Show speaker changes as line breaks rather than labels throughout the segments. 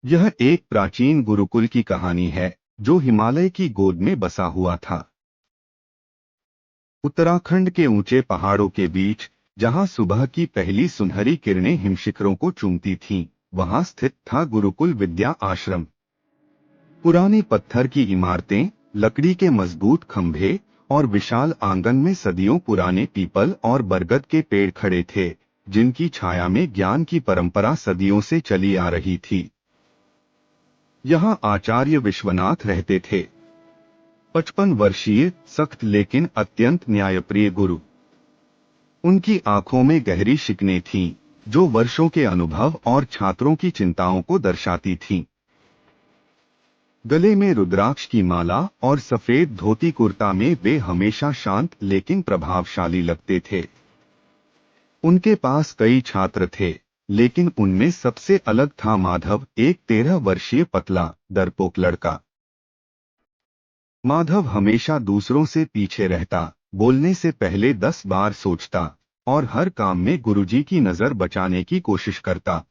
यह एक प्राचीन गुरुकुल की कहानी है जो हिमालय की गोद में बसा हुआ था। उत्तराखंड के ऊंचे पहाड़ों के बीच, जहां सुबह की पहली सुनहरी किरणें हिमशिखरों को चूमती थीं, वहां स्थित था गुरुकुल विद्या आश्रम। पुरानी पत्थर की इमारतें, लकड़ी के मजबूत खंभे और विशाल आंगन में सदियों पुराने पीपल और बरगद के पेड़ खड़े थे, जिनकी छाया में ज्ञान की परंपरा सदियों से चली आ रही थी। यहाँ आचार्य विश्वनाथ रहते थे। 55 वर्षीय, सख्त लेकिन अत्यंत न्यायप्रिय गुरु। उनकी आंखों में गहरी शिकनें थीं, जो वर्षों के अनुभव और छात्रों की चिंताओं को दर्शाती थीं। गले में रुद्राक्ष की माला और सफेद धोती कुर्ता में वे हमेशा शांत लेकिन प्रभावशाली लगते थे। उनके पास कई छात्र थे, लेकिन उनमें सबसे अलग था माधव, एक 13 वर्षीय पतला, डरपोक लड़का। माधव हमेशा दूसरों से पीछे रहता, बोलने से पहले 10 बार सोचता और हर काम में गुरुजी की नजर बचाने की कोशिश करता।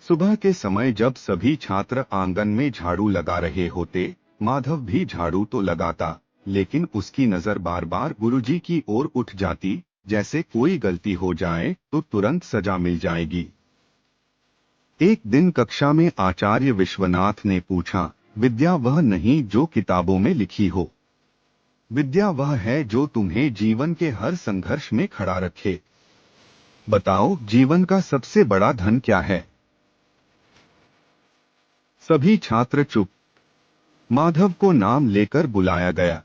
सुबह के समय जब सभी छात्र आंगन में झाड़ू लगा रहे होते, माधव भी झाड़ू तो लगाता, लेकिन उसकी नजर बार बार गुरुजी की ओर उठ जाती, जैसे कोई गलती हो जाए तो तुरंत सजा मिल जाएगी। एक दिन कक्षा में आचार्य विश्वनाथ ने पूछा, विद्या वह नहीं जो किताबों में लिखी हो। विद्या वह है जो तुम्हें जीवन के हर संघर्ष में खड़ा रखे। बताओ, जीवन का सबसे बड़ा धन क्या है? सभी छात्र चुप। माधव को नाम लेकर बुलाया गया।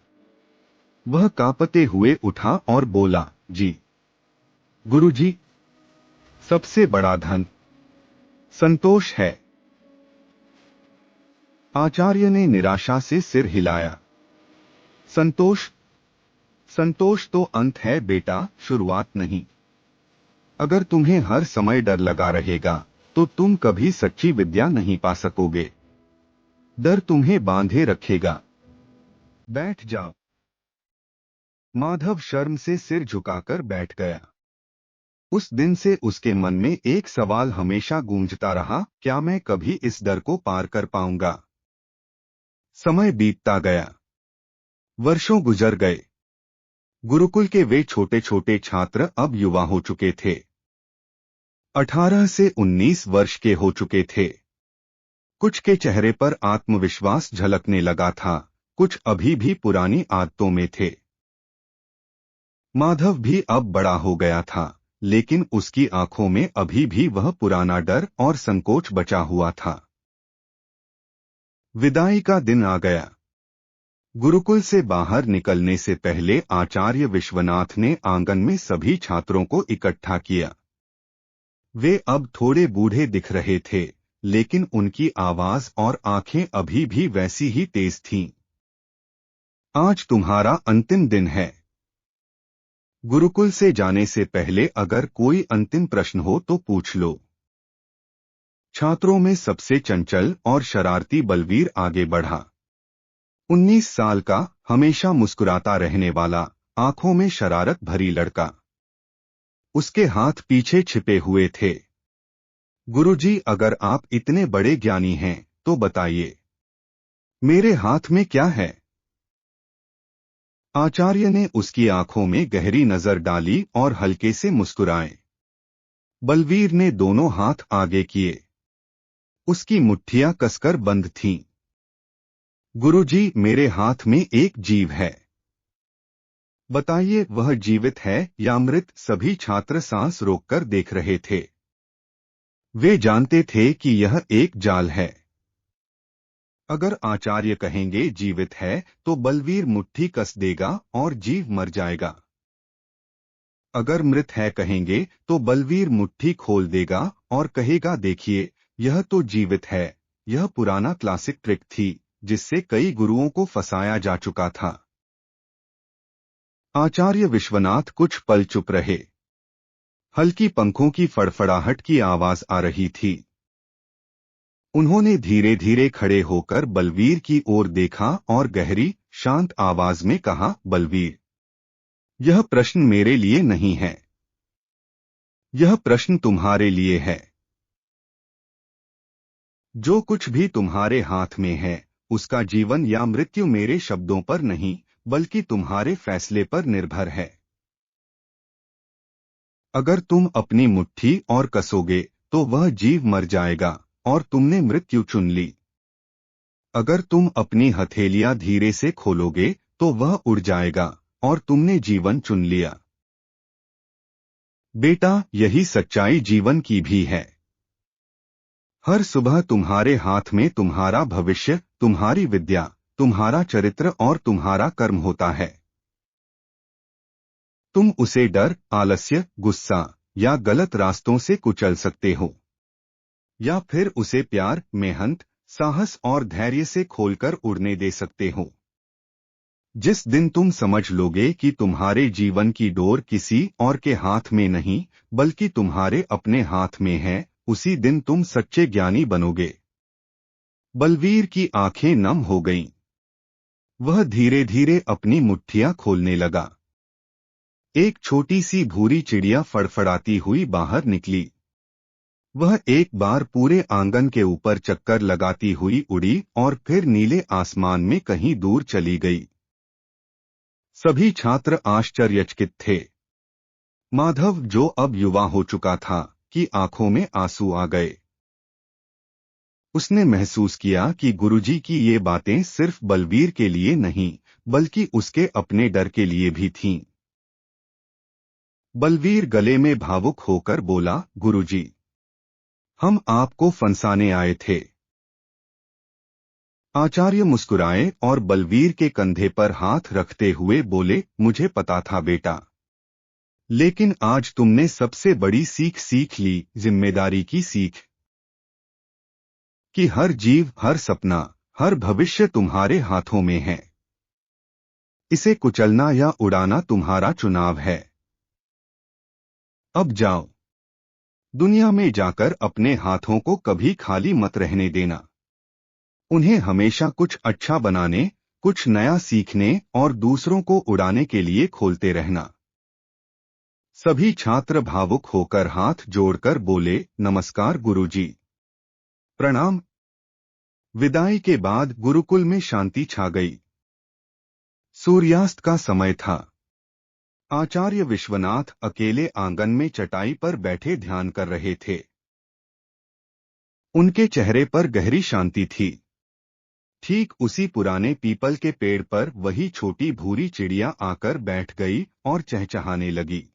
वह कांपते हुए उठा और बोला, जी गुरुजी, सबसे बड़ा धन संतोष है। आचार्य ने निराशा से सिर हिलाया। संतोष? संतोष तो अंत है बेटा, शुरुआत नहीं। अगर तुम्हें हर समय डर लगा रहेगा, तो तुम कभी सच्ची विद्या नहीं पा सकोगे। डर तुम्हें बांधे रखेगा। बैठ जाओ। माधव शर्म से सिर झुकाकर बैठ गया। उस दिन से उसके मन में एक सवाल हमेशा गूंजता रहा, क्या मैं कभी इस डर को पार कर पाऊंगा? समय बीतता गया। वर्षों गुजर गए। गुरुकुल के वे छोटे छोटे छात्र अब युवा हो चुके थे। 18 से 19 वर्ष के हो चुके थे। कुछ के चेहरे पर आत्मविश्वास झलकने लगा था, कुछ अभी भी पुरानी आदतों में थे। माधव भी अब बड़ा हो गया था, लेकिन उसकी आंखों में अभी भी वह पुराना डर और संकोच बचा हुआ था। विदाई का दिन आ गया। गुरुकुल से बाहर निकलने से पहले आचार्य विश्वनाथ ने आंगन में सभी छात्रों को इकट्ठा किया। वे अब थोड़े बूढ़े दिख रहे थे, लेकिन उनकी आवाज और आंखें अभी भी वैसी ही तेज थीं। आज तुम्हारा अंतिम दिन है। गुरुकुल से जाने से पहले अगर कोई अंतिम प्रश्न हो तो पूछ लो। छात्रों में सबसे चंचल और शरारती बलवीर आगे बढ़ा। 19 साल का, हमेशा मुस्कुराता रहने वाला, आंखों में शरारत भरी लड़का। उसके हाथ पीछे छिपे हुए थे। गुरुजी, अगर आप इतने बड़े ज्ञानी हैं, तो बताइए, मेरे हाथ में क्या है? आचार्य ने उसकी आंखों में गहरी नजर डाली और हल्के से मुस्कुराए। बलवीर ने दोनों हाथ आगे किए। उसकी मुट्ठियां कसकर बंद थीं। गुरुजी, मेरे हाथ में एक जीव है। बताइए, वह जीवित है या मृत? सभी छात्र सांस रोककर देख रहे थे। वे जानते थे कि यह एक जाल है। अगर आचार्य कहेंगे जीवित है, तो बलवीर मुट्ठी कस देगा और जीव मर जाएगा। अगर मृत है कहेंगे, तो बलवीर मुट्ठी खोल देगा और कहेगा, देखिए, यह तो जीवित है। यह पुराना क्लासिक ट्रिक थी, जिससे कई गुरुओं को फंसाया जा चुका था। आचार्य विश्वनाथ कुछ पल चुप रहे। हल्की पंखों की फड़फड़ाहट की आवाज आ रही थी। उन्होंने धीरे धीरे खड़े होकर बलवीर की ओर देखा और गहरी, शांत आवाज में कहा, बलवीर, यह प्रश्न मेरे लिए नहीं है। यह प्रश्न तुम्हारे लिए है। जो कुछ भी तुम्हारे हाथ में है उसका जीवन या मृत्यु मेरे शब्दों पर नहीं बल्कि तुम्हारे फैसले पर निर्भर है। अगर तुम अपनी मुट्ठी और कसोगे तो वह जीव मर जाएगा और तुमने मृत्यु चुन ली। अगर तुम अपनी हथेलियां धीरे से खोलोगे तो वह उड़ जाएगा और तुमने जीवन चुन लिया। बेटा, यही सच्चाई जीवन की भी है। हर सुबह तुम्हारे हाथ में तुम्हारा भविष्य, तुम्हारी विद्या, तुम्हारा चरित्र और तुम्हारा कर्म होता है। तुम उसे डर, आलस्य, गुस्सा या गलत रास्तों से कुचल सकते हो, या फिर उसे प्यार, मेहनत, साहस और धैर्य से खोलकर उड़ने दे सकते हो। जिस दिन तुम समझ लोगे कि तुम्हारे जीवन की डोर किसी और के हाथ में नहीं बल्कि तुम्हारे अपने हाथ में है, उसी दिन तुम सच्चे ज्ञानी बनोगे। बलवीर की आंखें नम हो गईं। वह धीरे धीरे अपनी मुट्ठियां खोलने लगा। एक छोटी सी भूरी चिड़िया फड़फड़ाती हुई बाहर निकली। वह एक बार पूरे आंगन के ऊपर चक्कर लगाती हुई उड़ी और फिर नीले आसमान में कहीं दूर चली गई। सभी छात्र आश्चर्यचकित थे। माधव, जो अब युवा हो चुका था, की आंखों में आंसू आ गए। उसने महसूस किया कि गुरुजी की ये बातें सिर्फ बलवीर के लिए नहीं बल्कि उसके अपने डर के लिए भी थीं। बलवीर गले में भावुक होकर बोला, गुरुजी, हम आपको फंसाने आए थे। आचार्य मुस्कुराए और बलवीर के कंधे पर हाथ रखते हुए बोले, मुझे पता था बेटा, लेकिन आज तुमने सबसे बड़ी सीख सीख ली, जिम्मेदारी की सीख, कि हर जीव, हर सपना, हर भविष्य तुम्हारे हाथों में है। इसे कुचलना या उड़ाना तुम्हारा चुनाव है। अब जाओ, दुनिया में जाकर अपने हाथों को कभी खाली मत रहने देना। उन्हें हमेशा कुछ अच्छा बनाने, कुछ नया सीखने और दूसरों को उड़ाने के लिए खोलते रहना। सभी छात्र भावुक होकर हाथ जोड़कर बोले, नमस्कार गुरुजी। प्रणाम। विदाई के बाद गुरुकुल में शांति छा गई। सूर्यास्त का समय था। आचार्य विश्वनाथ अकेले आंगन में चटाई पर बैठे ध्यान कर रहे थे। उनके चेहरे पर गहरी शांति थी। ठीक उसी पुराने पीपल के पेड़ पर वही छोटी भूरी चिड़िया आकर बैठ गई और चहचहाने लगी।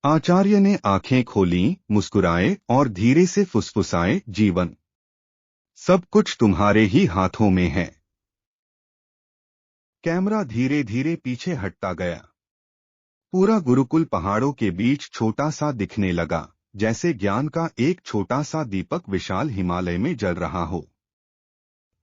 आचार्य ने आंखें खोलीं, मुस्कुराए और धीरे से फुसफुसाए, जीवन, सब कुछ तुम्हारे ही हाथों में है। कैमरा धीरे धीरे पीछे हटता गया। पूरा गुरुकुल पहाड़ों के बीच छोटा सा दिखने लगा, जैसे ज्ञान का एक छोटा सा दीपक विशाल हिमालय में जल रहा हो।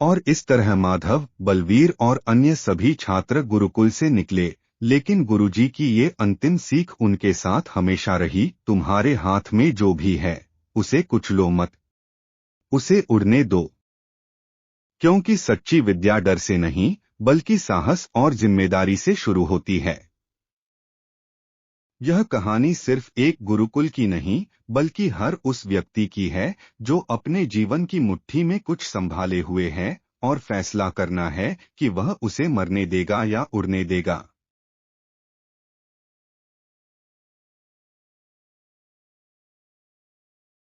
और इस तरह माधव, बलवीर और अन्य सभी छात्र गुरुकुल से निकले, लेकिन गुरुजी की ये अंतिम सीख उनके साथ हमेशा रही, तुम्हारे हाथ में जो भी है उसे कुचलो मत, उसे उड़ने दो। क्योंकि सच्ची विद्या डर से नहीं बल्कि साहस और जिम्मेदारी से शुरू होती है। यह कहानी सिर्फ एक गुरुकुल की नहीं बल्कि हर उस व्यक्ति की है जो अपने जीवन की मुट्ठी में कुछ संभाले हुए है और फैसला करना है कि वह उसे मरने देगा या उड़ने देगा।